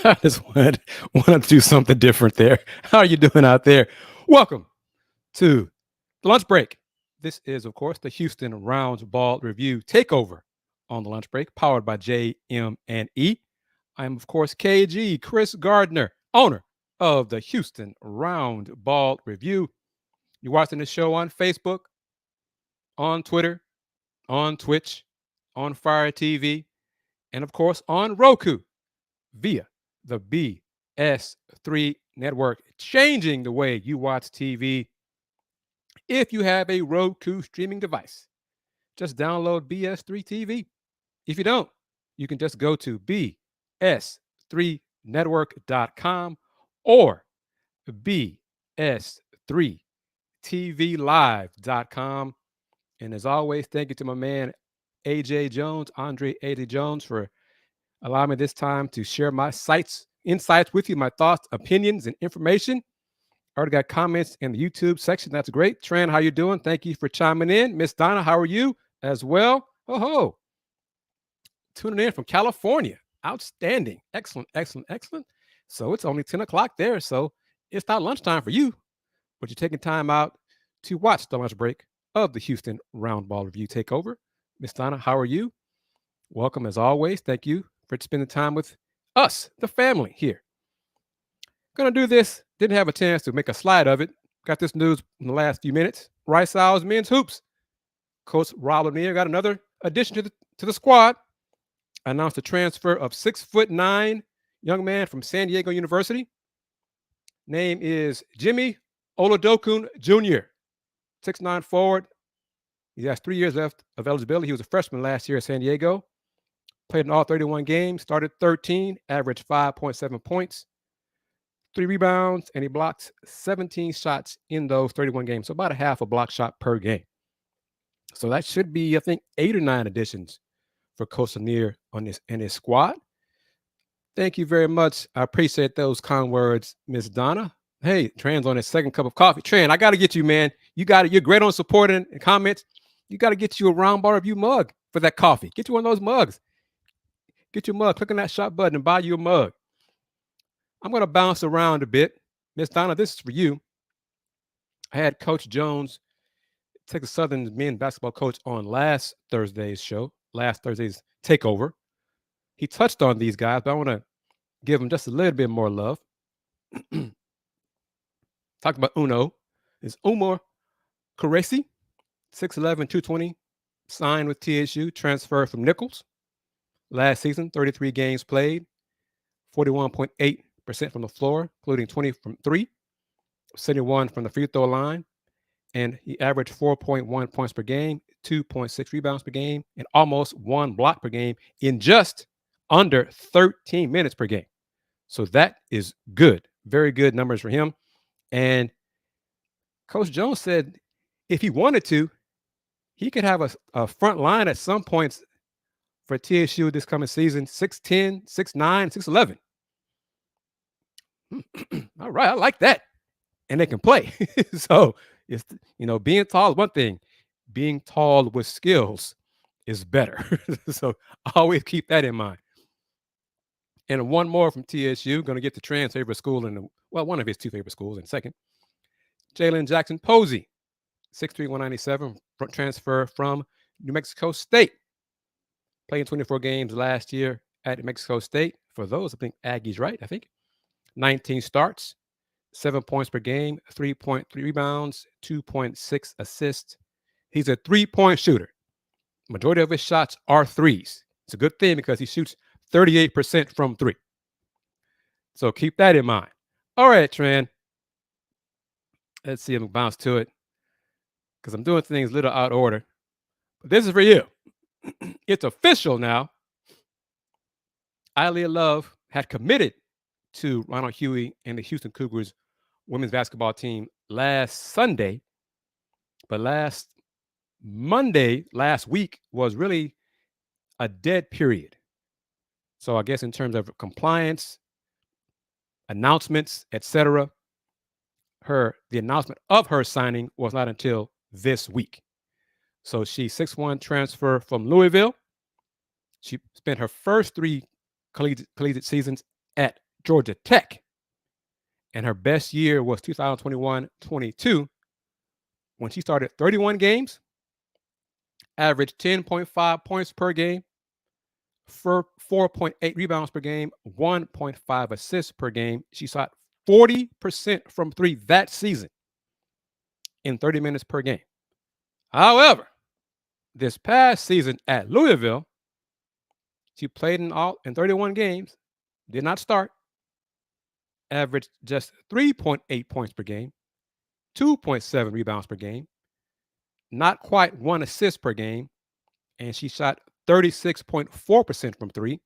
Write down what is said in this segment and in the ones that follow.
I just wanted to do something different there. How are you doing out there? Welcome to the lunch break. This is, of course, the Houston Roundball Review Takeover on the lunch break, powered by JM&E. I'm, of course, KG, Chris Gardner, owner of the Houston Roundball Review. You're watching the show on Facebook, on Twitter, on Twitch, on Fire TV, and, of course, on Roku via the BS3 network, changing the way you watch TV. If you have a Roku streaming device, just download BS3 TV. If you don't, you can just go to bs3network.com or bs3tvlive.com. And as always, thank you to my man AJ Jones, Andre AJ Jones, for allowing me this time to share my insights with you, my thoughts, opinions, and information. I already got comments in the YouTube section. That's great. Tran, how you doing? Thank you for chiming in. Miss Donna, how are you as well? Oh, tuning in from California. Outstanding. Excellent, excellent, excellent. So it's only 10 o'clock there. So it's not lunchtime for you, but you're taking time out to watch the lunch break of the Houston Roundball Review Takeover. Miss Donna, how are you? Welcome as always. Thank you for spending time with us, the family here. Gonna do this. Didn't have a chance to make a slide of it. Got this news in the last few minutes. Rice Owls men's hoops. Coach Rob Lanier got another addition to the squad. Announced the transfer of 6'9" young man from San Diego University. Name is Jimmy Oladokun Jr. 6'9" forward. He has 3 years left of eligibility. He was a freshman last year at San Diego. Played in all 31 games, started 13, averaged 5.7 points, 3 rebounds, and he blocked 17 shots in those 31 games. So about a half a block shot per game. So that should be, I think, 8 or 9 additions for Coach Lanier on this and his squad. Thank you very much. I appreciate those kind words, Miss Donna. Hey, Tran's on his second cup of coffee. Tran, I got to get you, man. You got it. You're great on supporting and comments. You got to get you a Roundball Review mug for that coffee. Get you one of those mugs. Get your mug. Click on that shop button and buy you a mug. I'm going to bounce around a bit. Miss Donna, this is for you. I had Coach Jones, Texas Southern's men's basketball coach, on last Thursday's takeover. He touched on these guys, but I want to give them just a little bit more love. Talk about Uno. It's Umar Qureshi, 6'11", 220, signed with TSU, transferred from Nichols. Last season, 33 games played, 41.8% from the floor, including 20 from 3, 71 from the free throw line, and he averaged 4.1 points per game, 2.6 rebounds per game, and almost 1 block per game in just under 13 minutes per game. So that is good. Very good numbers for him. And Coach Jones said if he wanted to, he could have a front line at some points for TSU this coming season, 6'10", 6'9", 6'11". All right, I like that. And they can play. So it's, being tall is one thing. Being tall with skills is better. So always keep that in mind. And one more from TSU, going to get the Tran's favorite school one of his 2 favorite schools in a second. Jalen Jackson Posey, 6'3", 197, transfer from New Mexico State. Playing 24 games last year at New Mexico State. For those, I think Aggie's right, 19 starts, 7 points per game, 3.3 rebounds, 2.6 assists. He's a 3-point shooter. Majority of his shots are threes. It's a good thing because he shoots 38% from 3. So keep that in mind. All right, Tran. Let's see if I can bounce to it because I'm doing things a little out of order. But this is for you. It's official now. Ilea Love had committed to Ronald Hughey and the Houston Cougars women's basketball team last Sunday. But last week was really a dead period. So I guess in terms of compliance, announcements, etc., the announcement of her signing was not until this week. So she's 6'1", transfer from Louisville. She spent her first 3 collegiate seasons at Georgia Tech. And her best year was 2021-22 when she started 31 games, averaged 10.5 points per game, 4.8 rebounds per game, 1.5 assists per game. She shot 40% from three that season in 30 minutes per game. However, this past season at Louisville, she played in 31 games, did not start, averaged just 3.8 points per game, 2.7 rebounds per game, not quite one assist per game, and she shot 36.4% from three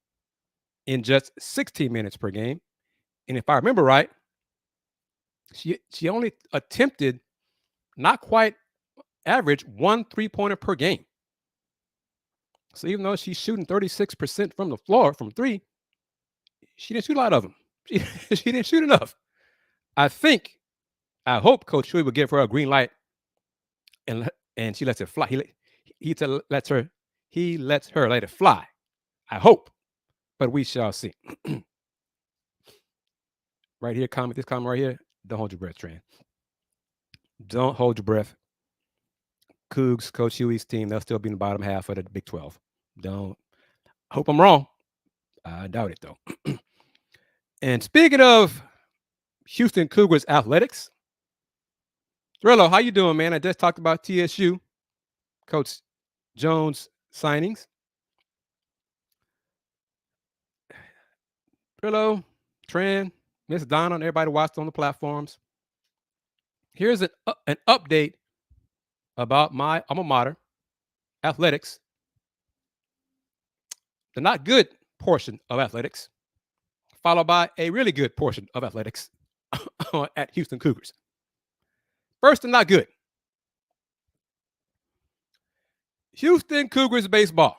in just 16 minutes per game. And if I remember right, she only attempted not quite average 1 3-pointer per game. So even though she's shooting 36% from the floor from three, she didn't shoot a lot of them. She didn't shoot enough. I hope Coach Shui will give her a green light and she lets it fly. He lets her let it fly. I hope, but we shall see. Right here, this comment right here. Don't hold your breath, Tran. Don't hold your breath. Cougs, Coach Huey's team, they'll still be in the bottom half of the Big 12. I hope I'm wrong. I doubt it, though. And speaking of Houston Cougars athletics, Thrillo, how you doing, man? I just talked about TSU, Coach Jones signings. Thrillo, Tran, Miss Donna, and everybody watched on the platforms. Here's an update about my alma mater, athletics, the not good portion of athletics, followed by a really good portion of athletics at Houston Cougars. First, the not good. Houston Cougars baseball.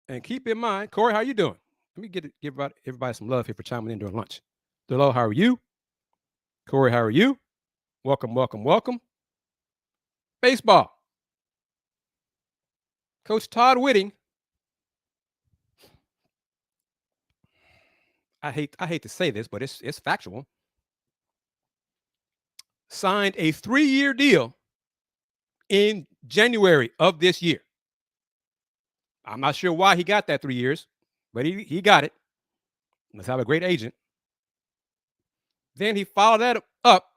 And keep in mind, Corey, how you doing? Let me give everybody some love here for chiming in during lunch. Hello, how are you? Corey, how are you? Welcome, welcome, welcome. Baseball. Coach Todd Whitting. I hate to say this, but it's factual. Signed a 3-year deal in January of this year. I'm not sure why he got that 3 years, but he got it. Let's have a great agent. Then he followed that up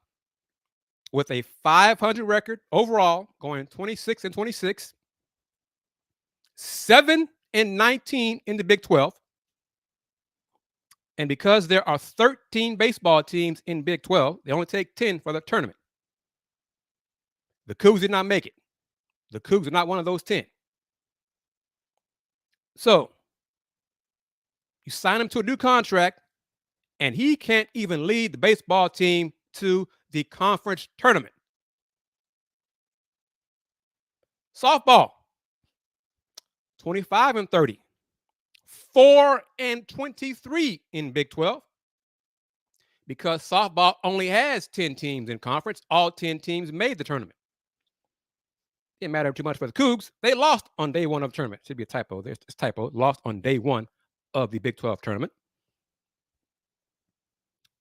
with a 500 record overall, going 26-26, 7-19 in the Big 12. And because there are 13 baseball teams in Big 12, they only take 10 for the tournament. The Cougs did not make it. The Cougs are not one of those 10. So you sign him to a new contract, and he can't even lead the baseball team to the conference tournament. Softball, 25-30, 4-23 in Big 12. Because softball only has 10 teams in conference, all 10 teams made the tournament. Didn't matter too much for the Cougs. They lost on day one of the tournament. Should be a typo. There's this typo. Lost on day one of the Big 12 tournament.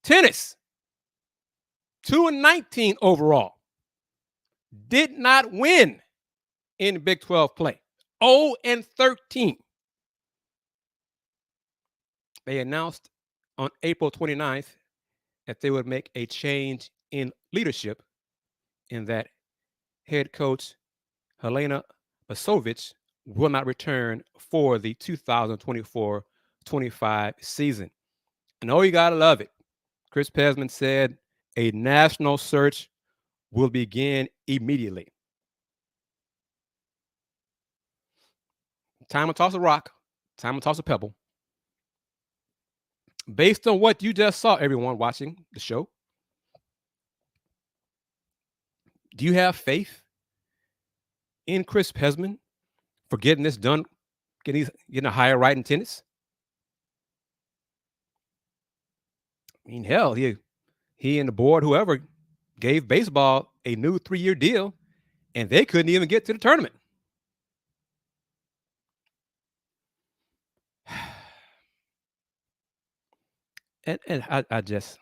Tennis, 2-19 overall. Did not win in Big 12 play. 0-13. They announced on April 29th that they would make a change in leadership, in that head coach Helena Basovic will not return for the 2024-25 season. And oh, you gotta love it. Chris Pesman said a national search will begin immediately. Time to toss a rock. Time to toss a pebble. Based on what you just saw, everyone watching the show, do you have faith in Chris Pesman for getting this done, getting a higher right in tennis? I mean, hell, he and the board, whoever, gave baseball a new 3-year deal, and they couldn't even get to the tournament. And I just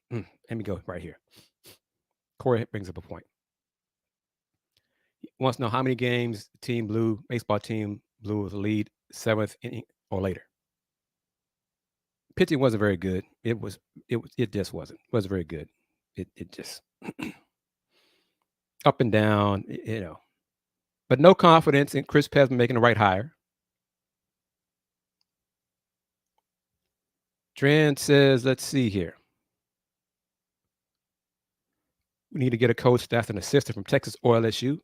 let me go right here. Corey brings up a point. He wants to know how many games Team Blue, baseball team Blue, was lead seventh inning or later. Pitching wasn't very good. It just wasn't very good. It just up and down, But no confidence in Chris Pesman making the right hire. Dran says, let's see here. We need to get a coach that's an assistant from Texas or LSU.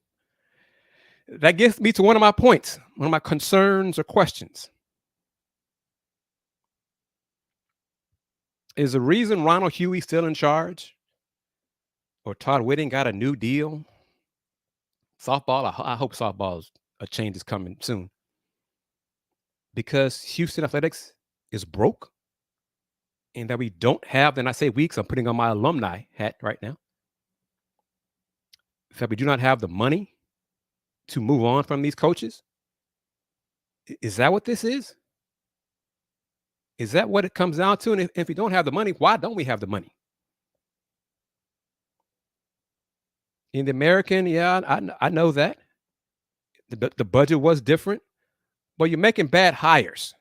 That gets me to one of my points, one of my concerns or questions. Is the reason Ronald Hughey still in charge or Todd Whitting got a new deal? Softball, I hope softball's a change is coming soon. Because Houston Athletics is broke and that we don't have, and I say we, 'cause I'm putting on my alumni hat right now, that we do not have the money to move on from these coaches? Is that what this is? Is that what it comes down to? And if we don't have the money, why don't we have the money? In the American, yeah, I know that. The budget was different, but you're making bad hires.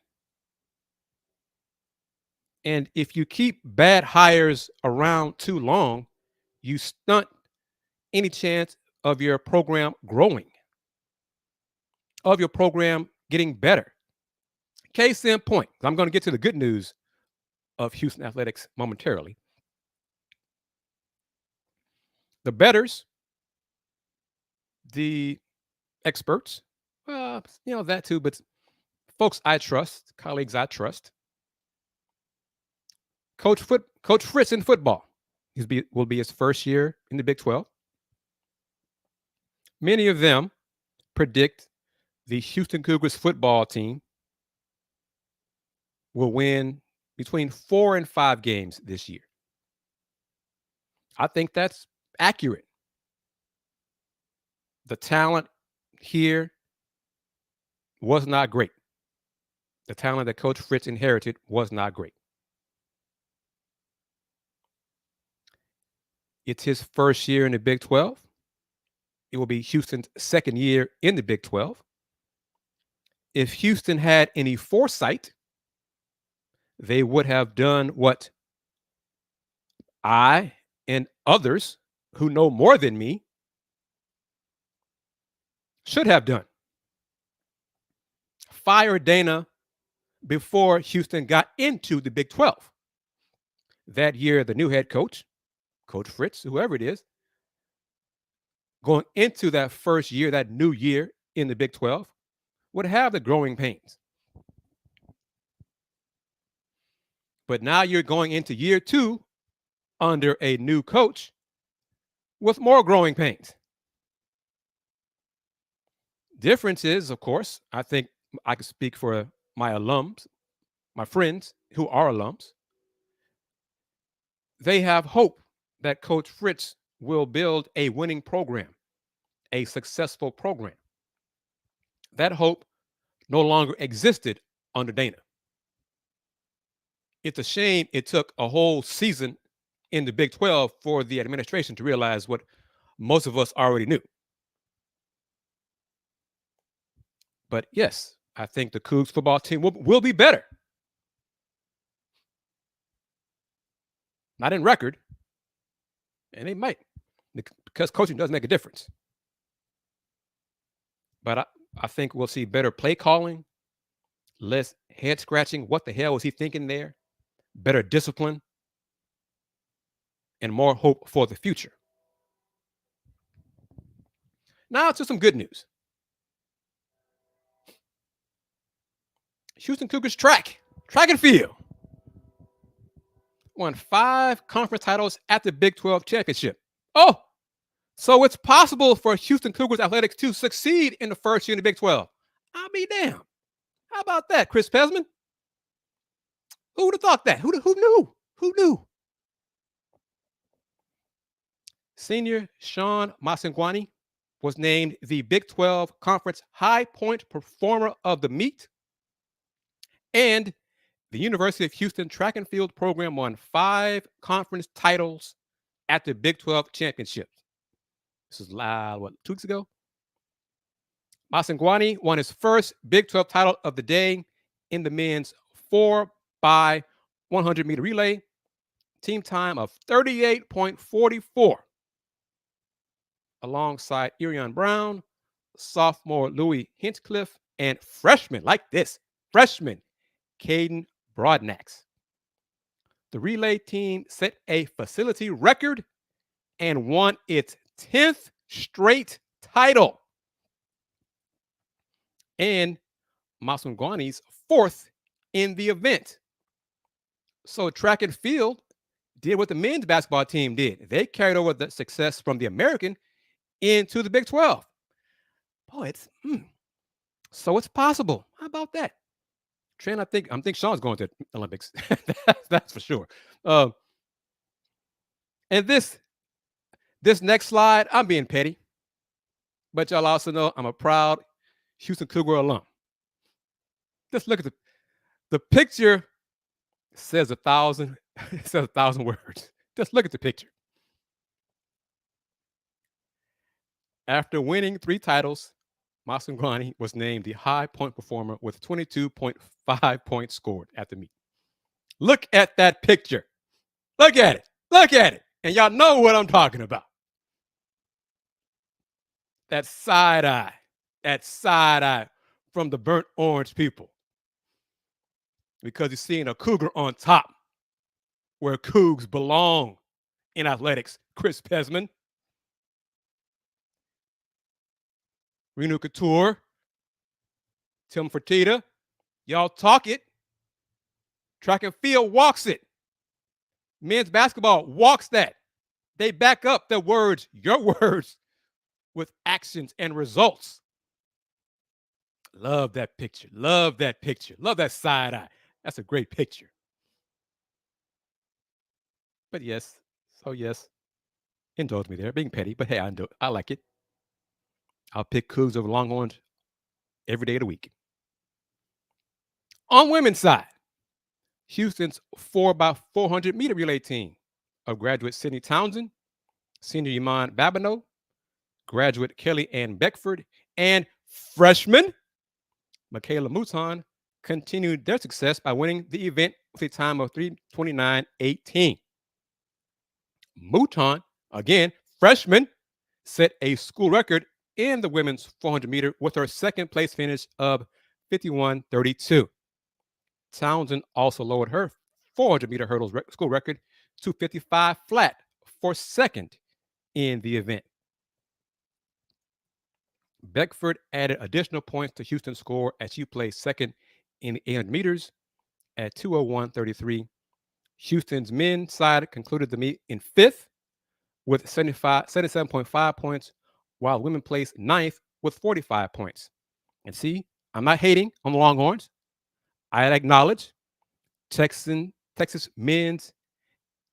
And if you keep bad hires around too long, you stunt any chance of your program growing, of your program getting better. Case in point, I'm going to get to the good news of Houston Athletics momentarily. The bettors, the experts, that too, but folks I trust, colleagues I trust. Coach Fritz in football. Will be his first year in the Big 12. Many of them predict the Houston Cougars football team will win between 4 and 5 games this year. I think that's accurate. The talent here was not great. The talent that Coach Fritz inherited was not great. It's his first year in the Big 12. It will be Houston's second year in the Big 12. If Houston had any foresight, they would have done what I and others who know more than me should have done. Fire Dana before Houston got into the Big 12. That year, the new head coach, Coach Fritz, whoever it is, going into that first year, that new year in the Big 12, would have the growing pains. But now you're going into year 2 under a new coach with more growing pains. Difference is, of course, I think I can speak for my alums, my friends who are alums. They have hope that Coach Fritz will build a winning program, a successful program. That hope no longer existed under Dana. It's a shame it took a whole season in the Big 12 for the administration to realize what most of us already knew. But yes, I think the Cougs football team will be better. Not in record, and they might, because coaching does make a difference. But I think we'll see better play calling, less head scratching. What the hell was he thinking there? Better discipline, and more hope for the future. Now to some good news. Houston Cougars track and field, won 5 conference titles at the Big 12 championship. Oh, so it's possible for Houston Cougars athletics to succeed in the first year in the Big 12. I'll be damned. How about that, Chris Pesman? Who would have thought that? Who knew? Who knew? Senior Sean Masingwani was named the Big 12 Conference High Point Performer of the Meet and The University of Houston track and field program won 5 conference titles at the Big 12 championships. This is 2 weeks ago? Masangwani won his first Big 12 title of the day in the men's 4 by 100-meter relay, team time of 38.44, alongside Irion Brown, sophomore Louis Hinchcliffe, and freshman Caden Broadnax. The relay team set a facility record and won its 10th straight title, and Masangwani's 4th in the event. So track and field did what the men's basketball team did. They carried over the success from the American into the Big 12. Boy, so it's possible. How about that? Trent, I think Sean's going to the Olympics. That's for sure. And this next slide, I'm being petty, but y'all also know I'm a proud Houston Cougar alum. Just look at the picture. Says 1,000. It says 1,000 words. Just look at the picture. After winning 3 titles, Masangwani was named the high point performer with 22.5 points scored at the meet. Look at that picture. Look at it. Look at it. And y'all know what I'm talking about. That side eye from the burnt orange people. Because you're seeing a Cougar on top where Cougs belong in athletics. Chris Pesman, Renu Couture, Tim Fertitta, y'all talk it. Track and field walks it. Men's basketball walks that. They back up their words, your words, with actions and results. Love that picture. Love that picture. Love that side eye. That's a great picture. But yes, indulge me there, being petty, but hey, I like it. I'll pick Cougs over Longhorns every day of the week. On women's side, Houston's 4x400-meter relay team of graduate Sydney Townsend, senior Iman Babineau, graduate Kelly Ann Beckford, and freshman Michaela Mouton continued their success by winning the event with a time of 3:29.18. Mouton, again, freshman, set a school record in the women's 400-meter with her second place finish of 51:32. Townsend also lowered her 400-meter hurdles school record to 55 flat for second in the event. Beckford added additional points to Houston's score as she placed second in the 800 meters at 2:01.33. Houston's men's side concluded the meet in 5th with 77.5 points, while women placed 9th with 45 points. And see, I'm not hating on the Longhorns. I acknowledge Texas men's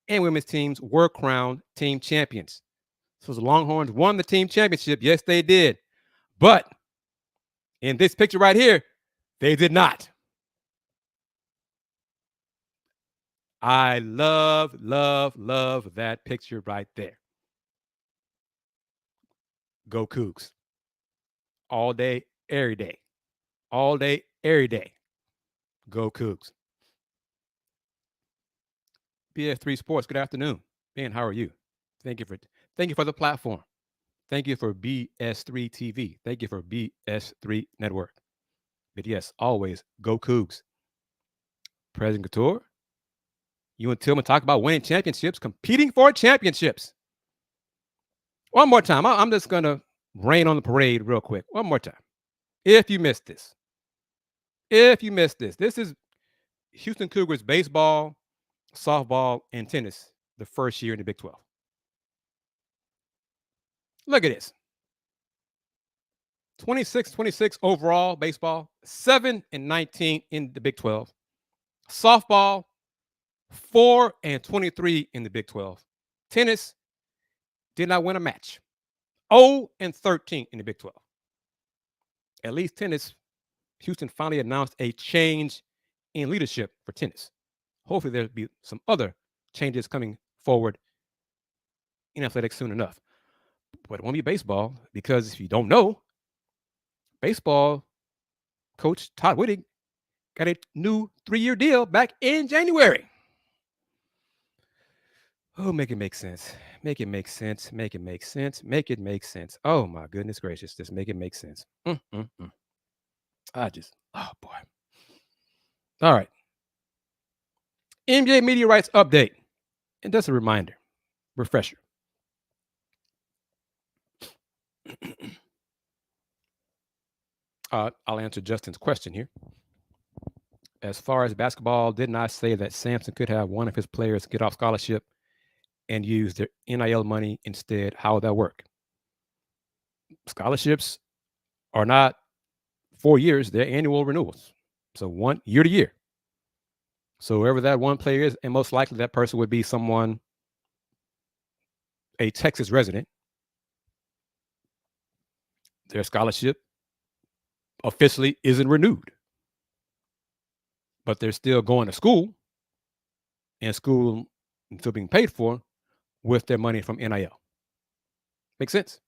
and women's teams were crowned team champions. So the Longhorns won the team championship. Yes, they did. But in this picture right here, they did not. I love that picture right there. Go Cougs. All day, every day. All day, every day. Go Cougs. BS3 Sports, good afternoon. Ben, how are you? Thank you for the platform. Thank you for BS3 TV. Thank you for BS3 Network. But yes, always go Cougs. President Couture, you and Tillman talk about winning championships, competing for championships. One more time. I'm just going to rain on the parade real quick. One more time. If you missed this, this is Houston Cougars baseball, softball, and tennis the first year in the Big 12. Look at this. 26-26 overall baseball, 7-19 in the Big 12. Softball, 4-23 in the Big 12. Tennis did not win a match. 0-13 in the Big 12. At least tennis, Houston finally announced a change in leadership for tennis. Hopefully, there'll be some other changes coming forward in athletics soon enough. But it won't be baseball because if you don't know, baseball coach Todd Whitting got a new 3-year deal back in January. Oh, make it make sense. Make it make sense. Make it make sense. Make it make sense. Oh my goodness gracious. Just make it make sense. Oh boy. All right. NBA media rights update. And just a reminder, refresher. I'll answer Justin's question here. As far as basketball, didn't I say that Samson could have one of his players get off scholarship and use their NIL money instead? How would that work? Scholarships are not 4 years, they're annual renewals. So one year to year. So whoever that one player is, and most likely that person would be someone, a Texas resident, their scholarship officially isn't renewed. But they're still going to school, and school still being paid for with their money from NIL. Make sense?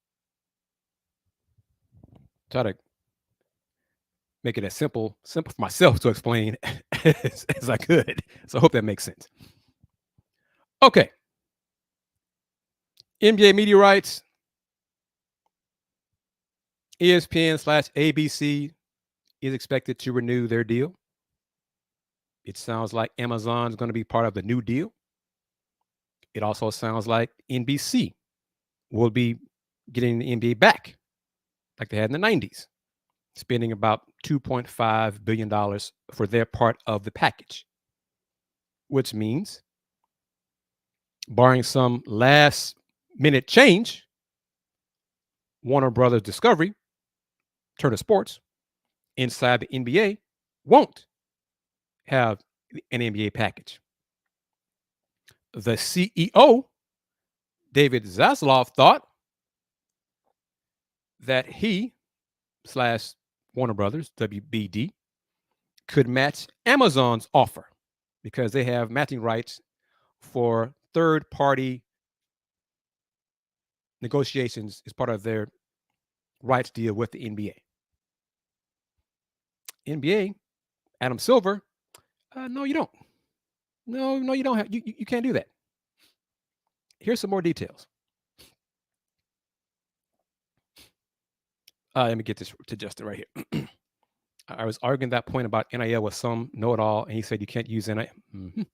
Try to make it as simple for myself to explain as I could. So I hope that makes sense. Okay. NBA media rights, ESPN/ABC is expected to renew their deal. It sounds like Amazon's going to be part of the new deal. It also sounds like NBC will be getting the NBA back like they had in the 90s, spending about $2.5 billion for their part of the package, which means, barring some last minute change, Warner Brothers Discovery, Turner Sports, inside the NBA won't have an NBA package. The CEO, David Zaslav, thought that he / Warner Brothers, WBD, could match Amazon's offer because they have matching rights for third-party negotiations as part of their rights deal with the NBA. NBA, Adam Silver, no, you don't. No, you don't have. You can't do that. Here's some more details. Let me get this to Justin right here. I was arguing that point about NIL with some know-it-all, and he said you can't use NIL. As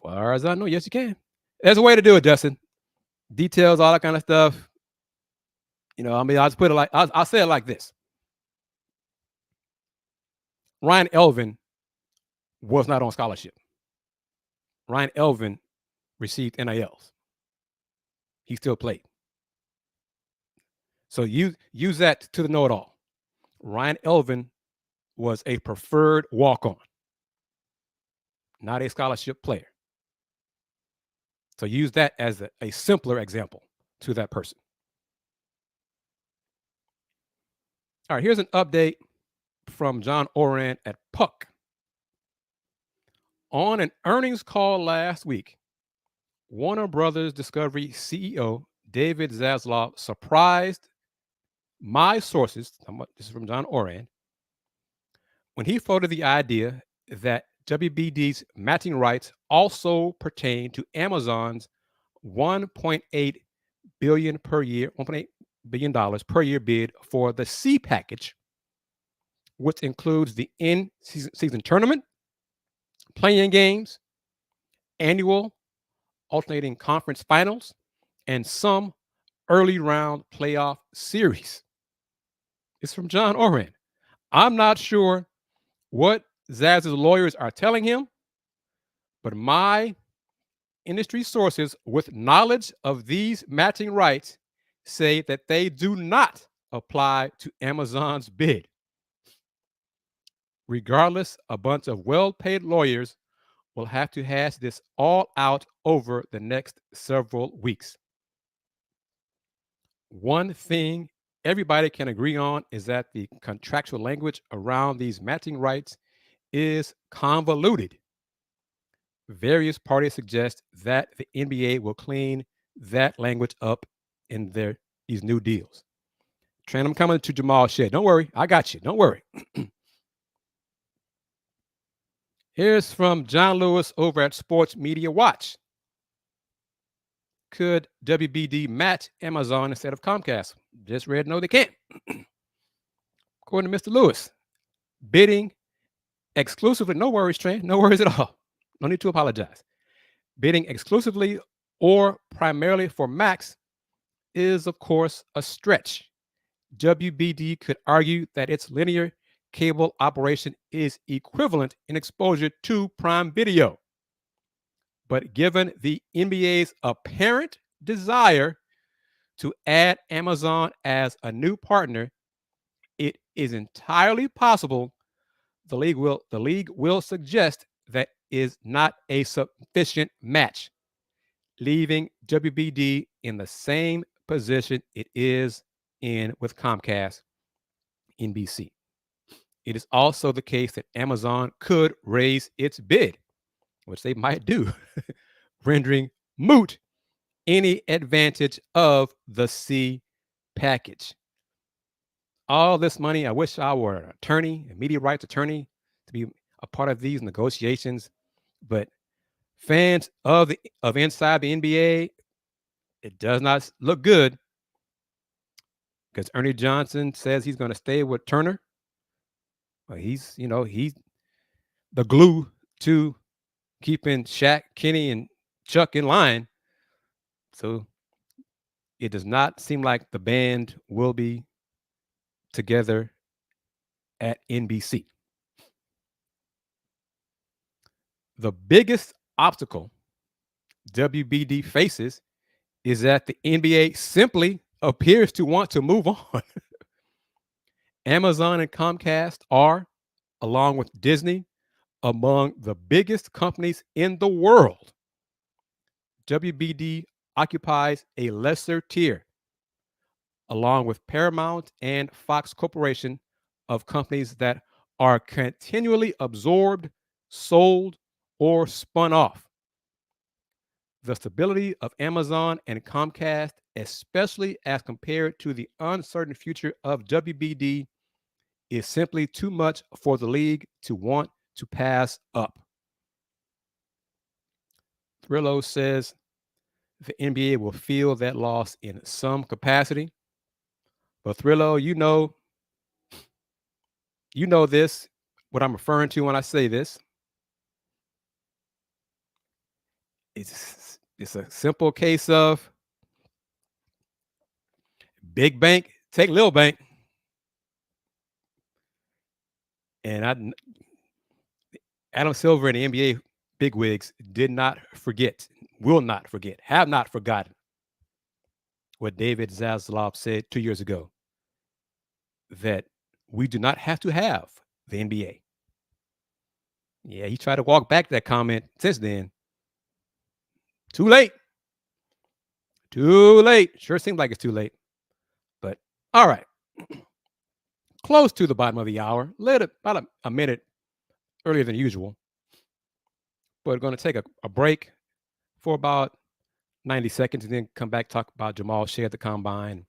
far as I know, yes, you can. There's a way to do it, Justin. Details, all that kind of stuff. I'll just put it like I'll say it like this. Ryan Elvin was not on scholarship. Ryan Elvin received NILs. He still played. So use that to the know-it-all. Ryan Elvin was a preferred walk-on, not a scholarship player. So use that as a simpler example to that person. All right, here's an update from John Oran at Puck. On an earnings call last week, Warner Brothers Discovery CEO David Zaslav surprised my sources, this is from John Oran, when he floated the idea that WBD's matching rights also pertain to Amazon's $1.8 billion per year, $1.8 billion per year bid for the C package, which includes the in-season tournament, playing games, annual alternating conference finals, and some early round playoff series. It's from John Oran. I'm not sure what Zaz's lawyers are telling him, but my industry sources with knowledge of these matching rights say that they do not apply to Amazon's bid. Regardless, a bunch of well-paid lawyers will have to hash this all out over the next several weeks. One thing everybody can agree on is that the contractual language around these matching rights is convoluted. Various parties suggest that the NBA will clean that language up in these new deals. Trent, I'm coming to Jamal Shed. Don't worry, I got you. Don't worry. Here's from John Lewis over at Sports Media Watch. Could WBD match Amazon instead of Comcast? Just read, no, they can't. According to Mr. Lewis, bidding exclusively, no worries, Trent, no worries at all. No need to apologize. Bidding exclusively or primarily for Max is, of course, a stretch. WBD could argue that its linear cable operation is equivalent in exposure to Prime Video. But given the NBA's apparent desire to add Amazon as a new partner, it is entirely possible the league will suggest that is not a sufficient match, leaving WBD in the same position it is in with Comcast NBC. It is also the case that Amazon could raise its bid, which they might do, rendering moot any advantage of the C package. All this money, I wish I were an attorney, a media rights attorney, to be a part of these negotiations. But fans of inside the NBA, it does not look good, because Ernie Johnson says he's going to stay with Turner. Well, he's the glue to keeping Shaq, Kenny, and Chuck in line. So it does not seem like the band will be together at NBC. The biggest obstacle WBD faces is that the NBA simply appears to want to move on. Amazon and Comcast are, along with Disney, among the biggest companies in the world. WBD occupies a lesser tier, along with Paramount and Fox Corporation, of companies that are continually absorbed, sold, or spun off. The stability of Amazon and Comcast, especially as compared to the uncertain future of WBD, is simply too much for the league to want to pass up. Thrillo says the NBA will feel that loss in some capacity. But Thrillo, you know this, what I'm referring to when I say this. It's a simple case of big bank take little bank. And Adam Silver and the NBA bigwigs did not forget, will not forget, have not forgotten what David Zaslav said 2 years ago, that we do not have to have the NBA. Yeah, he tried to walk back that comment since then. Too late. Too late. Sure seems like it's too late. But all right. Close to the bottom of the hour. About a minute earlier than usual. We're going to take a break for about 90 seconds and then come back, talk about Jamal Shea at the Combine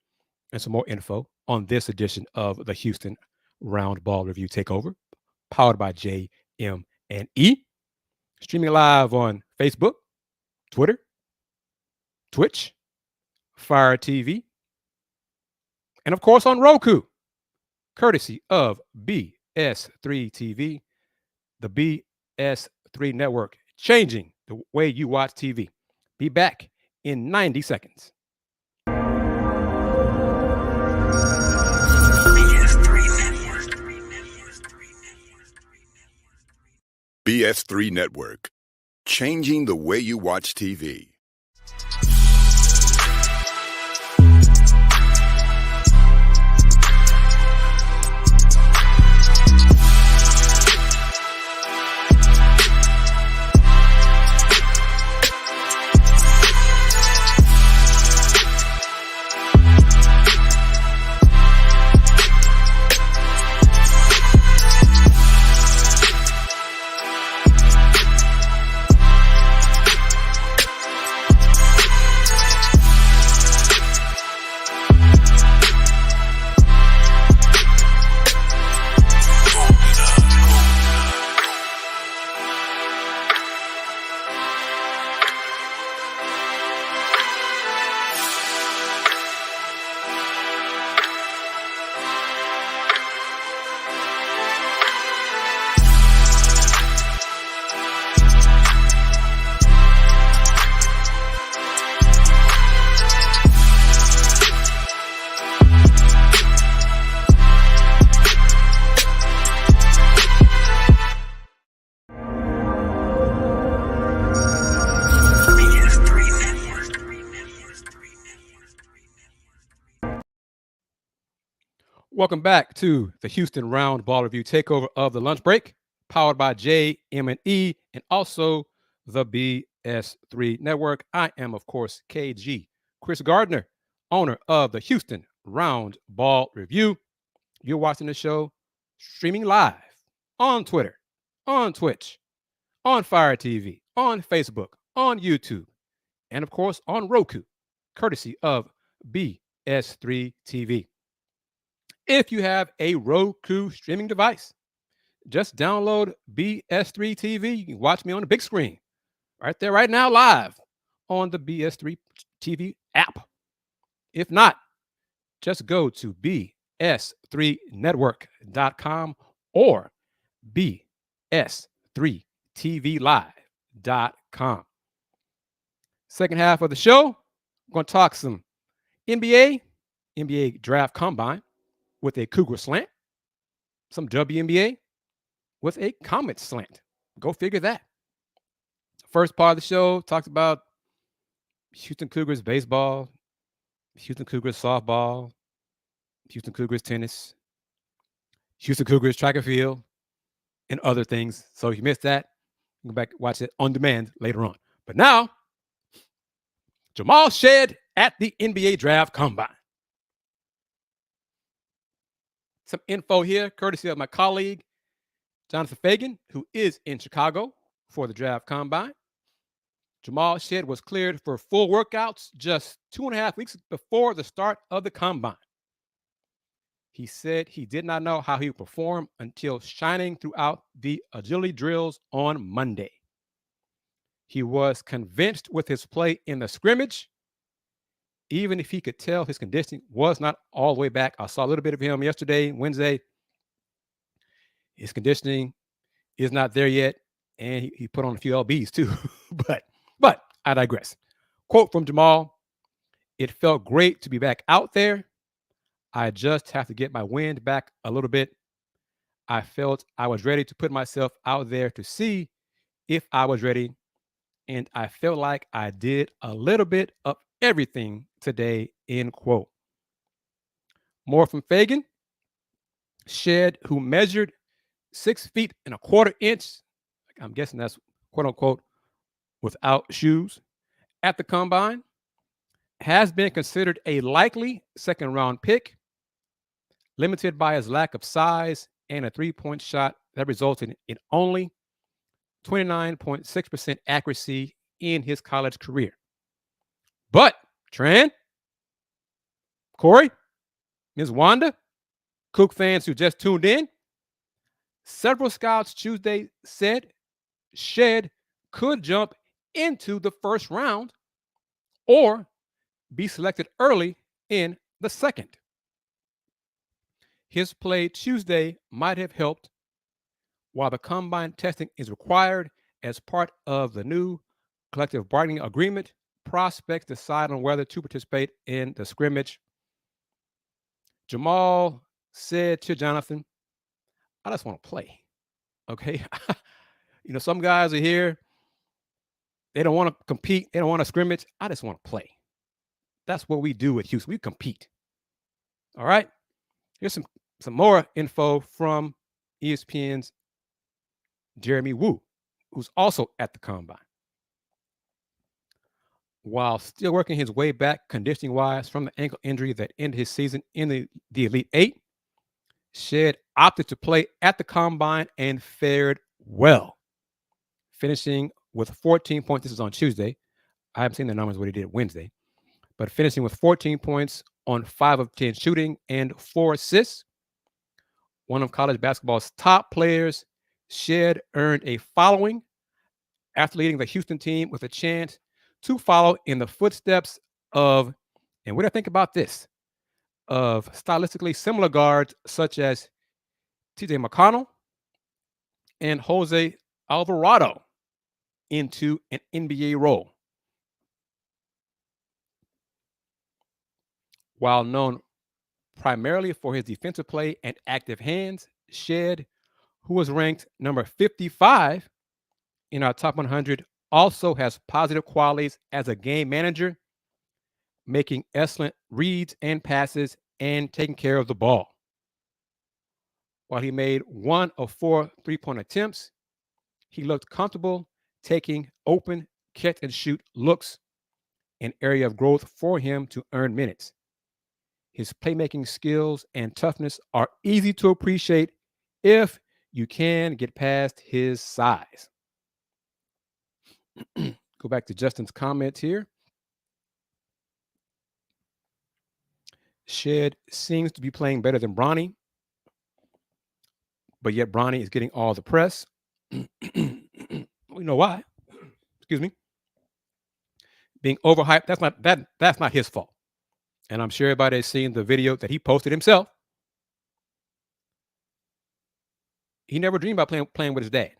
and some more info on this edition of the Houston Roundball Review Takeover, powered by JM&E. Streaming live on Facebook, Twitter, Twitch, Fire TV, and of course on Roku, courtesy of BS3 TV, the BS3 network, changing the way you watch TV. Be back in 90 seconds. BS3 Network, changing the way you watch TV. Welcome back to the Houston Roundball Review takeover of the lunch break, powered by JM&E and also the BS3 Network. I am, of course, KG, Chris Gardner, owner of the Houston Roundball Review. You're watching the show streaming live on Twitter, on Twitch, on Fire TV, on Facebook, on YouTube, and of course on Roku, courtesy of BS3 TV. If you have a Roku streaming device, just download BS3 TV. You can watch me on the big screen right there, right now, live on the BS3 TV app. If not, just go to bs3network.com or bs3tvlive.com. Second half of the show, we're going to talk some NBA draft combine with a Cougar slant, some WNBA with a Comet slant. Go figure that. First part of the show talks about Houston Cougars baseball, Houston Cougars softball, Houston Cougars tennis, Houston Cougars track and field, and other things. So if you missed that, go back watch it on demand later on. But now, Jamal Shead at the NBA draft combine. Some info here, courtesy of my colleague, Jonathan Fagan, who is in Chicago for the draft combine. Jamal Shead was cleared for full workouts just 2.5 weeks before the start of the combine. He said he did not know how he would perform until shining throughout the agility drills on Monday. He was convinced with his play in the scrimmage, even if he could tell his conditioning was not all the way back. I saw a little bit of him yesterday, Wednesday. His conditioning is not there yet, and he put on a few LBs too. but I digress. Quote from Jamal: "It felt great to be back out there. I just have to get my wind back a little bit. I felt I was ready to put myself out there to see if I was ready, and I felt like I did a little bit of everything today," end quote. More from Fagan. Shead, who measured 6 feet and a quarter inch, I'm guessing that's quote unquote without shoes, at the combine, has been considered a likely second round pick, limited by his lack of size and a 3-point shot that resulted in only 29.6% accuracy in his college career. But, Tran, Corey, Ms. Wanda, Coug fans who just tuned in, several scouts Tuesday said Shead could jump into the first round or be selected early in the second. His play Tuesday might have helped. While the combine testing is required as part of the new collective bargaining agreement, prospects decide on whether to participate in the scrimmage. Jamal said to Jonathan, "I just want to play." Okay. Some guys are here, they don't want to compete, they don't want to scrimmage. I just want to play. That's what we do at Houston. We compete. All right. Here's some more info from ESPN's Jeremy Woo, who's also at the combine. While still working his way back conditioning wise from the ankle injury that ended his season in the Elite Eight, Shead opted to play at the combine and fared well, finishing with 14 points. This is on Tuesday. I haven't seen the numbers what he did Wednesday, but finishing with 14 points on 5 of 10 shooting and 4 assists. One of college basketball's top players, Shead earned a following after leading the Houston team with a chance to follow in the footsteps of, and what do I think about this, of stylistically similar guards such as TJ McConnell and Jose Alvarado into an NBA role. While known primarily for his defensive play and active hands, Shead, who was ranked number 55 in our top 100, also has positive qualities as a game manager, making excellent reads and passes and taking care of the ball. while he made 1 of 4 3-point attempts, he looked comfortable taking open catch and shoot looks, an area of growth for him to earn minutes. His playmaking skills and toughness are easy to appreciate if you can get past his size. Go back to Justin's comment here. Shed seems to be playing better than Bronny, but yet Bronny is getting all the press. We know why. Excuse me. Being overhyped, that's not his fault. And I'm sure everybody has seen the video that he posted himself. He never dreamed about playing with his dad.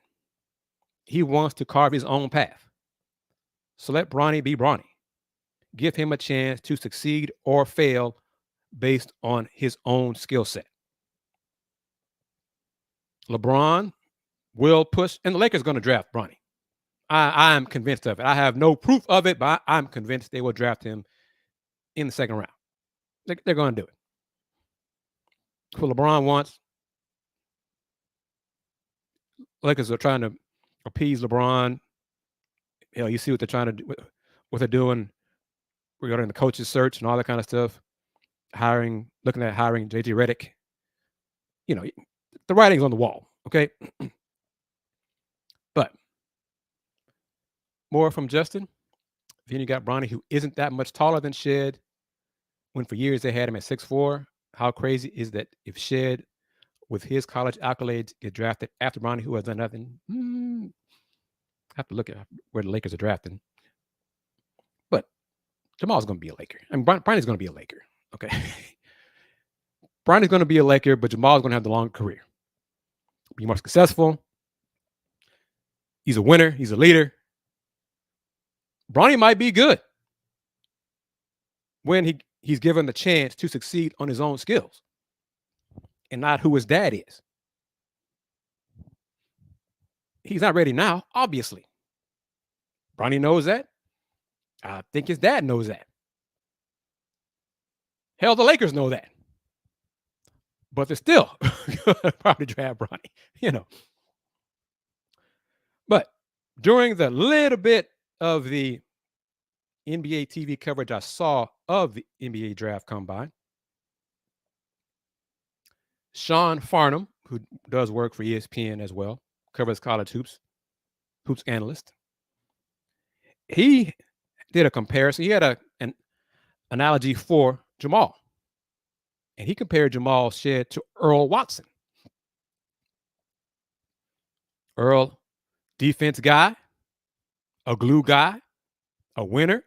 He wants to carve his own path. So let Bronny be Bronny. Give him a chance to succeed or fail based on his own skill set. LeBron will push, and the Lakers are going to draft Bronny. I'm convinced of it. I have no proof of it, but I'm convinced they will draft him in the second round. They're going to do it. What LeBron wants, Lakers are trying to appease LeBron. You see what they're trying to do, what they're doing regarding the coaches search and all that kind of stuff. Looking at hiring JJ Redick. The writing's on the wall. Okay. But more from Justin. Then you got Bronny, who isn't that much taller than Shed, when for years they had him at 6'4". How crazy is that if Shed, with his college accolades, get drafted after Bronny, who has done nothing? I have to look at where the Lakers are drafting. But Jamal's going to be a Laker. I mean, Bronny's going to be a Laker. Okay. Bronny's going to be a Laker, but Jamal's going to have the long career. Be more successful. He's a winner. He's a leader. Bronny might be good when he's given the chance to succeed on his own skills and not who his dad is. He's not ready now, obviously. Bronny knows that. I think his dad knows that. Hell, the Lakers know that. But they're still probably draft Bronny, But during the little bit of the NBA TV coverage I saw of the NBA draft combine, Sean Farnham, who does work for ESPN as well, covers college hoops analyst, he did a comparison. He had an analogy for Jamal. And he compared Jamal Shed to Earl Watson. Earl, defense guy, a glue guy, a winner,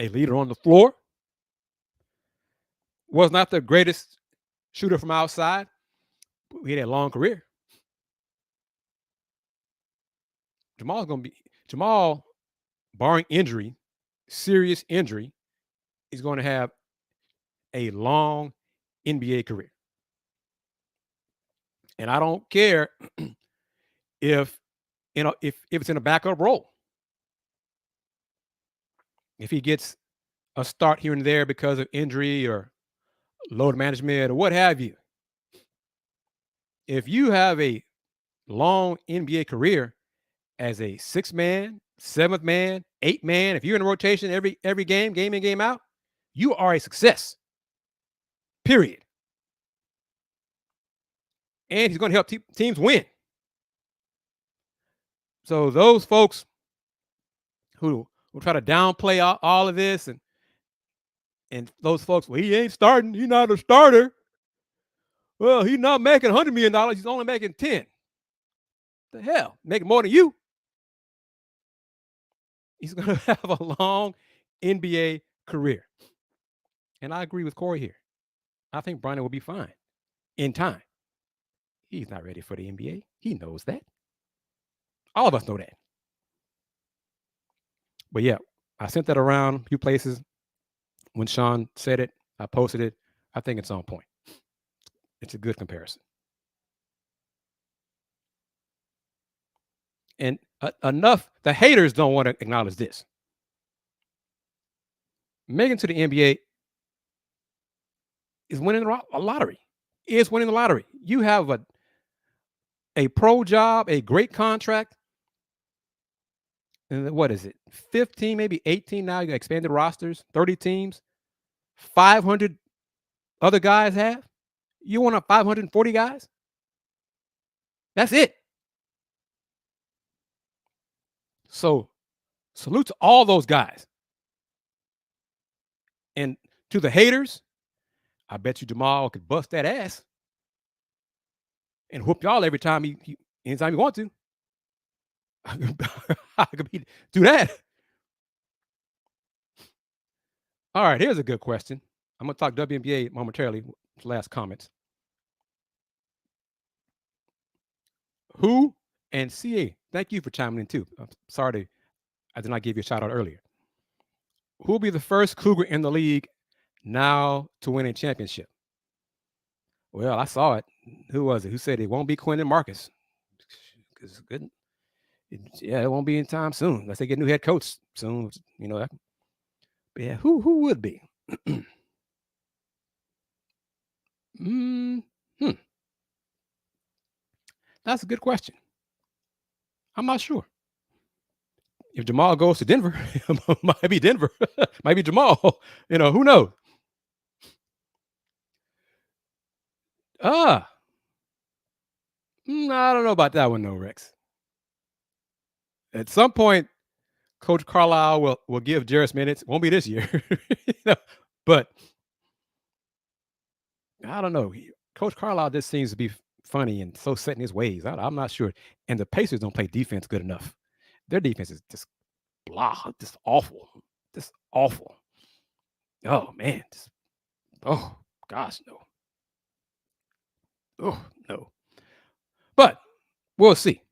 a leader on the floor. Was not the greatest shooter from outside. He had a long career. Jamal, barring injury, serious injury, is going to have a long NBA career. And I don't care if it's in a backup role. If he gets a start here and there because of injury or load management or what have you. If you have a long NBA career as a 6-man, 7th-man, 8-man, if you're in a rotation every game in, game out, you are a success. Period. And he's going to help teams win. So those folks who will try to downplay all of this and those folks, well, he ain't starting. He's not a starter. Well, he's not making $100 million. He's only making 10. The hell? Making more than you. He's going to have a long NBA career. And I agree with Corey here. I think Bronny will be fine in time. He's not ready for the NBA. He knows that. All of us know that. But yeah, I sent that around a few places. When Sean said it, I posted it. I think it's on point. It's a good comparison. And enough, the haters don't want to acknowledge this. Making to the NBA is winning a lottery. is winning the lottery. You have a pro job, a great contract, and what is it? 15, maybe 18 now. You expanded rosters, 30 teams, 500 other guys have. You want 540 guys? That's it. So salute to all those guys. And to the haters, I bet you Jamal could bust that ass and whoop y'all every time anytime he want to. I could do that. All right, here's a good question. I'm gonna talk WNBA momentarily. Last comments. Who and CA? Thank you for chiming in too. I'm sorry I did not give you a shout out earlier. Who will be the first Cougar in the league now to win a championship? Well, I saw it. Who was it? Who said it won't be Quinn and Marcus? Because it won't be in time soon. Unless they get a new head coach soon. Yeah, who would be? Hmm. That's a good question. I'm not sure. If Jamal goes to Denver, it might be Denver. Might be Jamal. Who knows? Ah, I don't know about that one though, Rex. At some point, Coach Carlisle will give Jarris minutes. Won't be this year, but I don't know. Coach Carlisle just seems to be funny and so set in his ways. I'm not sure. And the Pacers don't play defense good enough. Their defense is just blah, just awful, just awful. Oh man, oh gosh, no. Oh no. But we'll see.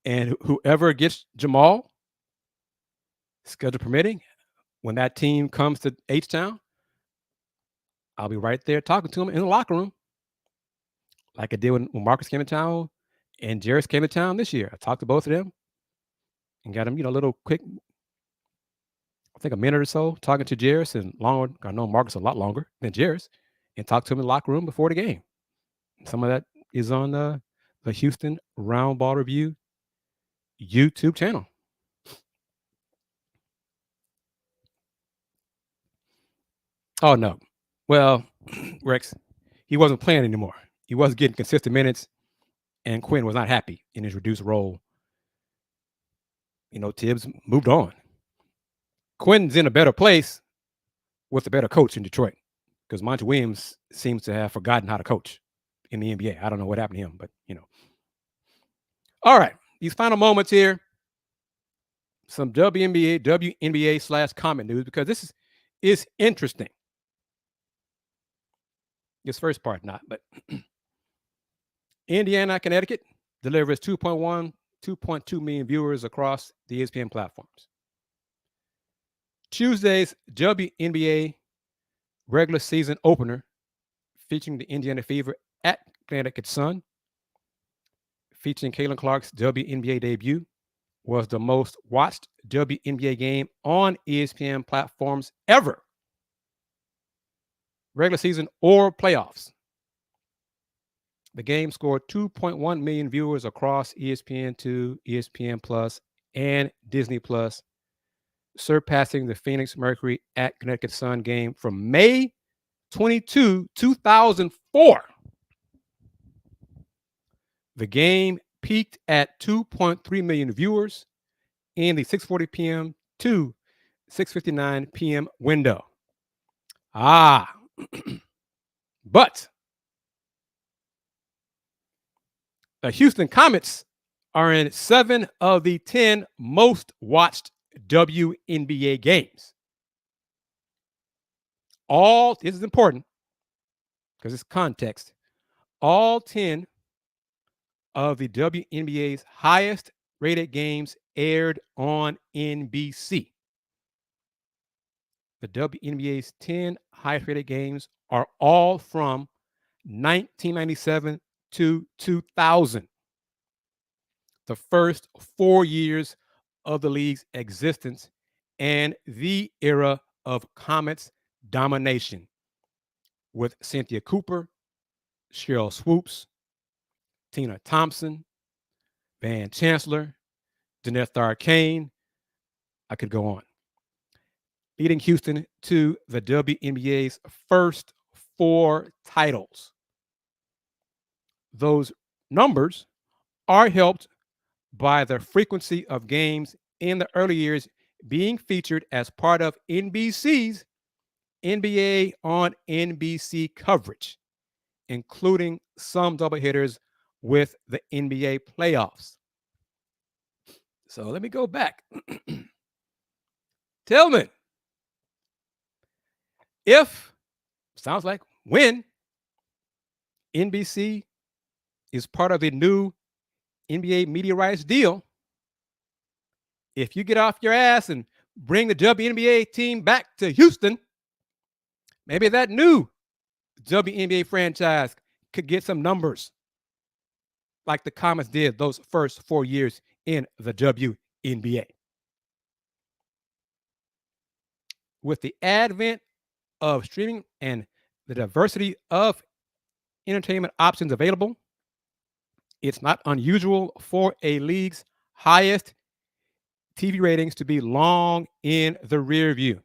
And whoever gets Jamal, schedule permitting, when that team comes to H Town, I'll be right there talking to him in the locker room, like I did when Marcus came to town and Jarris came to town this year. I talked to both of them and got them, a little quick, I think a minute or so talking to Jarris and longer. I know Marcus a lot longer than Jarris, and talked to him in the locker room before the game. Some of that is on the Houston Roundball Review YouTube channel. Oh no. Well, Rex, he wasn't playing anymore. He wasn't getting consistent minutes, and Quinn was not happy in his reduced role. Tibbs moved on. Quinn's in a better place with a better coach in Detroit because Monty Williams seems to have forgotten how to coach in the NBA. I don't know what happened to him, but All right, these final moments here. Some WNBA/comment news because this is interesting. This first part not, but Indiana, Connecticut delivers 2.2 million viewers across the ESPN platforms. Tuesday's WNBA regular season opener featuring the Indiana Fever at Connecticut Sun, featuring Caitlin Clark's WNBA debut, was the most watched WNBA game on ESPN platforms ever, regular season or playoffs. The game scored 2.1 million viewers across ESPN2, ESPN Plus, and Disney Plus, surpassing the Phoenix Mercury at Connecticut Sun game from May 22, 2004. The game peaked at 2.3 million viewers in the 6:40 p.m. to 6:59 p.m. window. But the Houston Comets are in 7 of the 10 most watched WNBA games. This is important because it's context. All 10 of the WNBA's highest rated games aired on NBC. The WNBA's 10 highest rated games are all from 1997 to 2000, the first 4 years of the league's existence and the era of Comets domination, with Cynthia Cooper, Cheryl Swoops, Tina Thompson, Van Chancellor, Janeth Arcane. I could go on. Leading Houston to the WNBA's first 4 titles. Those numbers are helped by the frequency of games in the early years being featured as part of NBC's NBA on NBC coverage, including some doubleheaders with the NBA playoffs. So let me go back. Tillman, if, sounds like when, NBC is part of the new NBA media rights deal, if you get off your ass and bring the WNBA team back to Houston, maybe that new WNBA franchise could get some numbers like the Comets did those first 4 years in the WNBA. With the advent of streaming and the diversity of entertainment options available, it's not unusual for a league's highest TV ratings to be long in the rear view.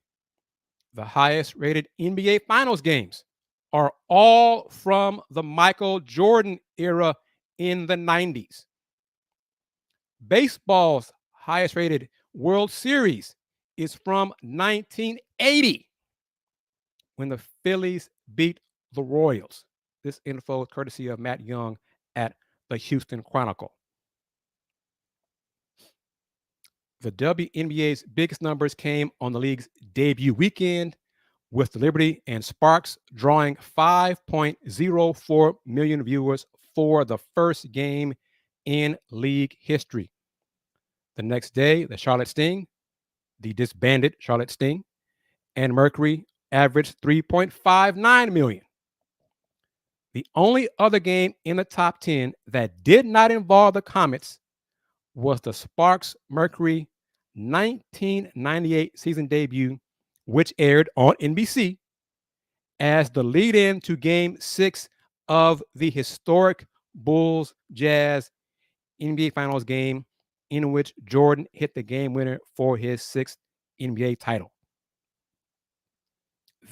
The highest rated NBA Finals games are all from the Michael Jordan era in the 90s. Baseball's highest rated World Series is from 1980 when the Phillies beat the Royals. This info is courtesy of Matt Young at the Houston Chronicle. The WNBA's biggest numbers came on the league's debut weekend, with the Liberty and Sparks drawing 5.04 million viewers for the first game in league history. The next day, the Charlotte Sting, the disbanded Charlotte Sting, and Mercury averaged 3.59 million. The only other game in the top 10 that did not involve the Comets was the Sparks Mercury 1998 season debut, which aired on NBC as the lead in to Game 6 of the historic Bulls Jazz NBA Finals game, in which Jordan hit the game winner for his 6th NBA title.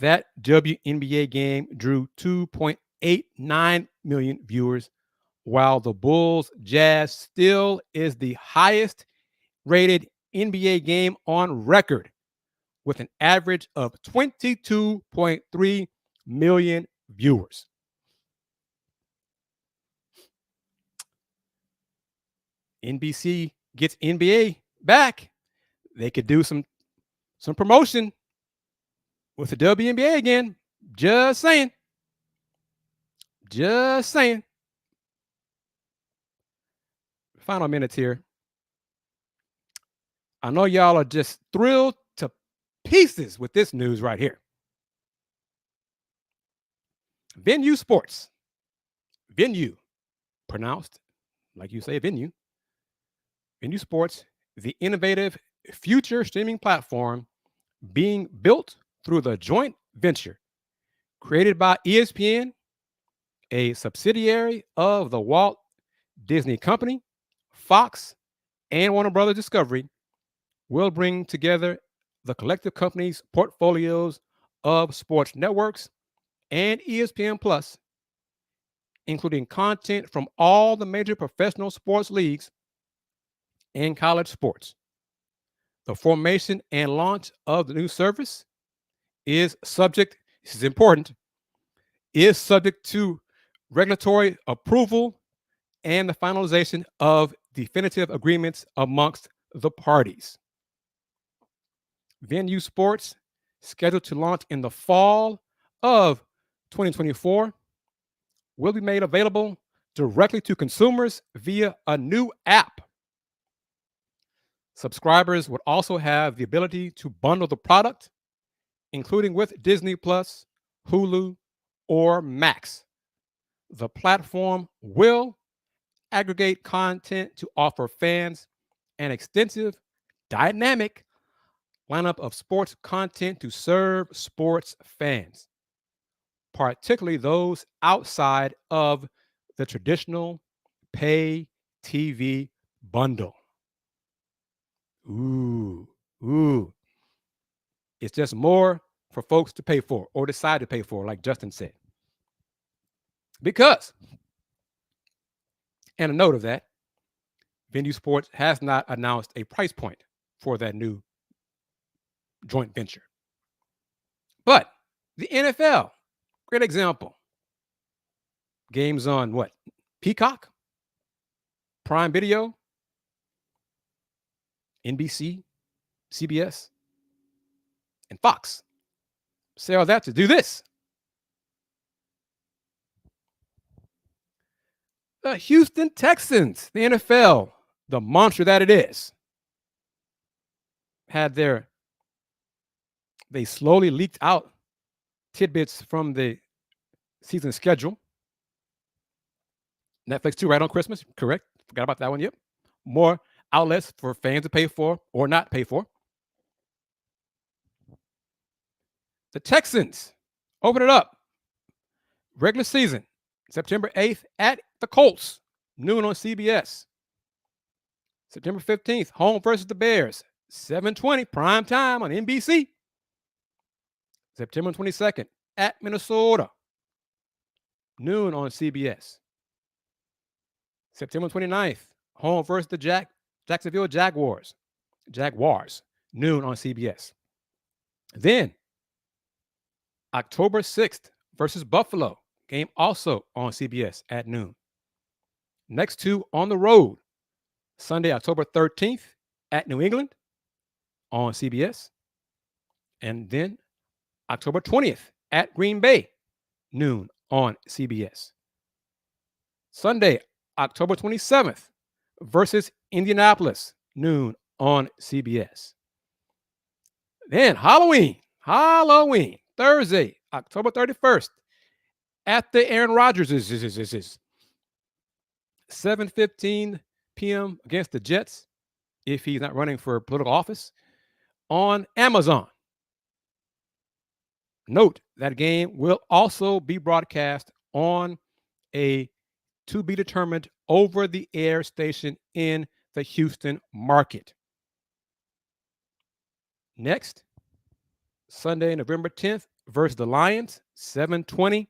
That WNBA game drew 2.89 million viewers, while the Bulls Jazz still is the highest rated NBA game on record, with an average of 22.3 million viewers. NBC gets NBA back. They could do some promotion with the WNBA again. Just saying. Just saying. Final minutes here. I know y'all are just thrilled to pieces with this news right here. Venue Sports. Venue. Pronounced like you say venue. Venue Sports, the innovative future streaming platform being built through the joint venture created by ESPN, a subsidiary of the Walt Disney Company, Fox, and Warner Brothers Discovery, will bring together the collective companies' portfolios of sports networks and ESPN Plus, including content from all the major professional sports leagues and college sports. The formation and launch of the new service is subject, this is important, is subject to regulatory approval and the finalization of definitive agreements amongst the parties. Venue Sports, scheduled to launch in the fall of 2024, will be made available directly to consumers via a new app. Subscribers would also have the ability to bundle the product, including with Disney Plus, Hulu, or Max. The platform will aggregate content to offer fans an extensive, dynamic lineup of sports content to serve sports fans. particularly those outside of the traditional pay TV bundle. Ooh, ooh. It's just more for folks to pay for or decide to pay for, like Justin said. Because, and a note of that, Venue Sports has not announced a price point for that new joint venture. But the NFL, great example. Games on what? Peacock, Prime Video, NBC, CBS, and Fox. Say all that to do this. The Houston Texans, the NFL, the monster that it is, they slowly leaked out tidbits from the season schedule. Netflix too, right on Christmas, correct? Forgot about that one. Yep. More outlets for fans to pay for or not pay for. The Texans open it up. Regular season, September 8th at the Colts, noon on CBS. September 15th, home versus the Bears, 7:20 prime time on NBC. September 22nd, at Minnesota, noon on CBS. September 29th, home versus the Jacksonville Jaguars, noon on CBS. Then, October 6th versus Buffalo, game also on CBS at noon. Next two on the road, Sunday, October 13th at New England on CBS. And then October 20th at Green Bay, noon on CBS. Sunday, October 27th versus Indianapolis, noon on CBS. Then Halloween, Thursday, October 31st at the Aaron Rodgers 7:15 p.m. against the Jets, if he's not running for political office, on Amazon. Note that game will also be broadcast on a to be determined over the air station in the Houston market. Next, Sunday, November 10th versus the Lions, 7:20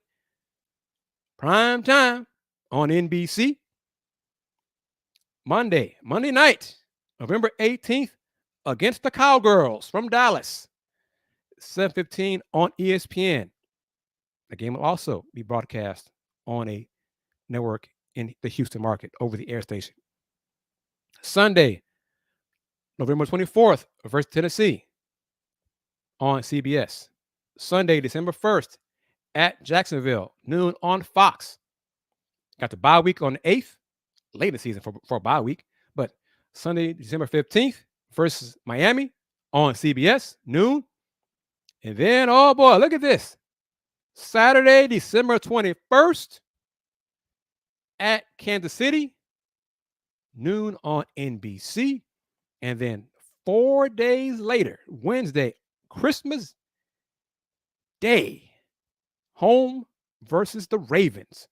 prime time on NBC. Monday night, November 18th against the Cowgirls from Dallas, 7:15 on ESPN. The game will also be broadcast on a network in the Houston market over the air station. Sunday, November 24th versus Tennessee on CBS. Sunday, December 1st at Jacksonville, noon on Fox. Got the bye week on the 8th, late in the season for a bye week. But Sunday, December 15th versus Miami on CBS, noon. And then, oh boy, look at this. Saturday, December 21st at Kansas City, noon on NBC. And then 4 days later, Wednesday, Christmas Day, home versus the Ravens,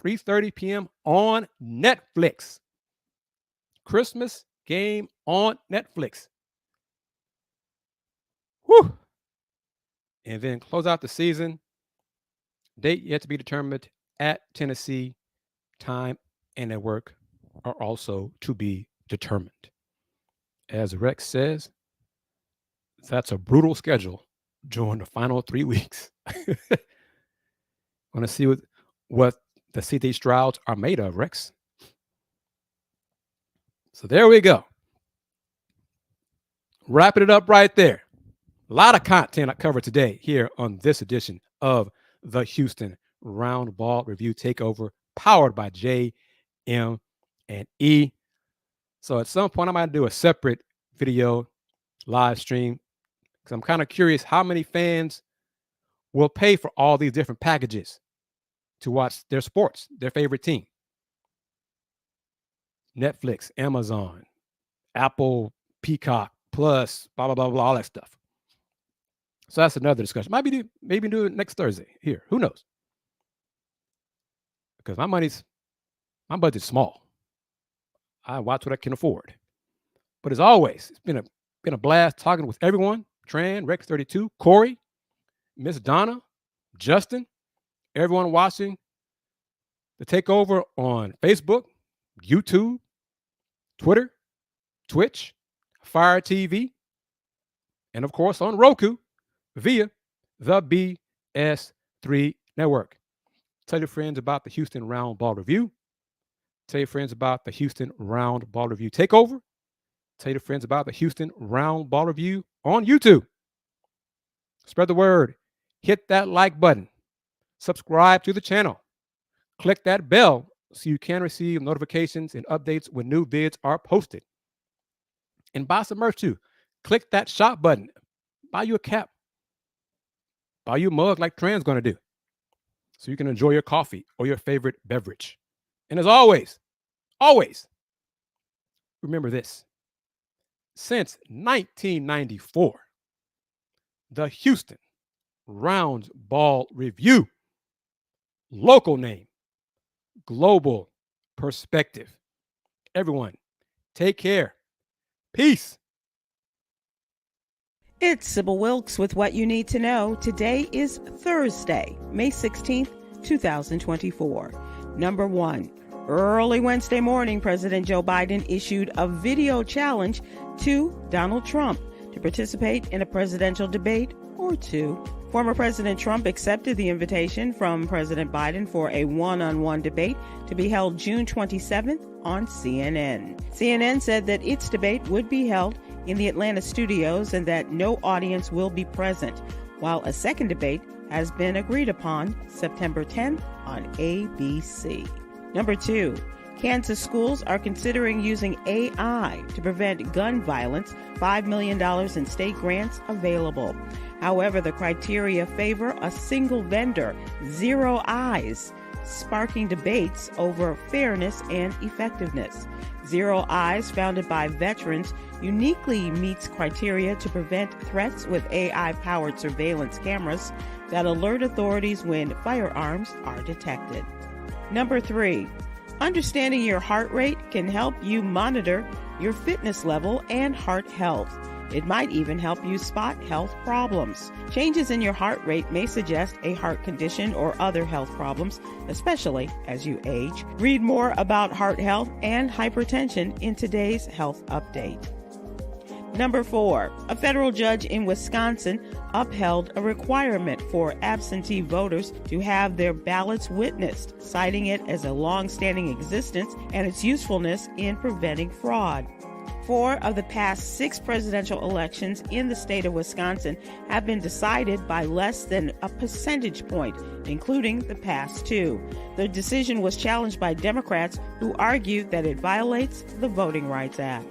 3:30 p.m. on Netflix. Christmas game on Netflix. Whew. And then close out the season. Date yet to be determined at Tennessee. Time and network are also to be determined. As Rex says, that's a brutal schedule during the final 3 weeks. Want to see what the C.J. Strouds are made of, Rex. So there we go. Wrapping it up right there. A lot of content I covered today here on this edition of the Houston Roundball Review Takeover, powered by JM&E. So at some point, I might do a separate video live stream because I'm kind of curious how many fans will pay for all these different packages to watch their sports, their favorite team. Netflix, Amazon, Apple, Peacock, Plus, blah, blah, blah, blah, all that stuff. So that's another discussion. Maybe do it next Thursday here. Who knows? Because my budget's small. I watch what I can afford. But as always, it's been a blast talking with everyone. Tran, Rex 32, Corey, Miss Donna, Justin, everyone watching the takeover on Facebook, YouTube, Twitter, Twitch, Fire TV, and of course on Roku via the BS3 network. Tell your friends about the Houston Roundball Review. Tell your friends about the Houston Roundball Review Takeover. Tell your friends about the Houston Roundball Review on YouTube. Spread the word. Hit that like button. Subscribe to the channel. Click that bell so you can receive notifications and updates when new vids are posted. And buy some merch too. Click that shop button. Buy you a cap. Buy you a mug like Tran's going to do, so you can enjoy your coffee or your favorite beverage. And as always, remember this. Since 1994, the Houston Roundball Review, local name, global perspective. Everyone, take care. Peace. It's Sybil Wilkes with what you need to know. Today is Thursday, May 16th, 2024. Number 1. Early Wednesday morning, President Joe Biden issued a video challenge to Donald Trump to participate in a presidential debate or two. Former President Trump accepted the invitation from President Biden for a one-on-one debate to be held June 27th on CNN. CNN said that its debate would be held in the Atlanta studios and that no audience will be present, while a second debate has been agreed upon September 10th on ABC. Number 2. Kansas schools are considering using AI to prevent gun violence. $5 million in state grants available. However, the criteria favor a single vendor, Zero Eyes, sparking debates over fairness and effectiveness. Zero Eyes, founded by veterans, uniquely meets criteria to prevent threats with AI-powered surveillance cameras that alert authorities when firearms are detected. Number 3. Understanding your heart rate can help you monitor your fitness level and heart health. It might even help you spot health problems. Changes in your heart rate may suggest a heart condition or other health problems, especially as you age. Read more about heart health and hypertension in today's health update. Number 4, a federal judge in Wisconsin upheld a requirement for absentee voters to have their ballots witnessed, citing it as a long-standing existence and its usefulness in preventing fraud. 4 of the past 6 presidential elections in the state of Wisconsin have been decided by less than a percentage point, including the past 2. The decision was challenged by Democrats who argued that it violates the Voting Rights Act.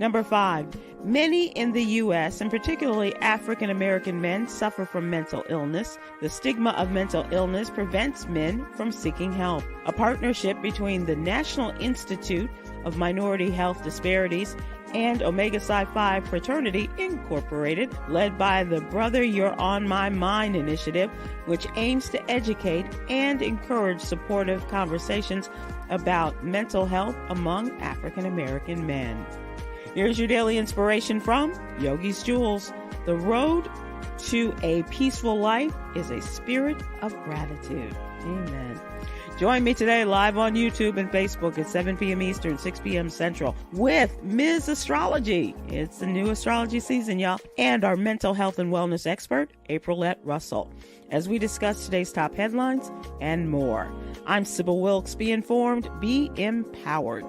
Number 5, many in the U.S., and particularly African American men, suffer from mental illness. The stigma of mental illness prevents men from seeking help. A partnership between the National Institute of Minority Health Disparities and Omega Psi Phi Fraternity Incorporated, led by the Brother You're on My Mind initiative, which aims to educate and encourage supportive conversations about mental health among African American men. Here's your daily inspiration from Yogi's Jewels. The road to a peaceful life is a spirit of gratitude. Amen. Join me today live on YouTube and Facebook at 7 p.m. Eastern, 6 p.m. Central with Ms. Astrology. It's the new astrology season, y'all. And our mental health and wellness expert, Aprilette Russell, as we discuss today's top headlines and more. I'm Sybil Wilkes. Be informed, be empowered.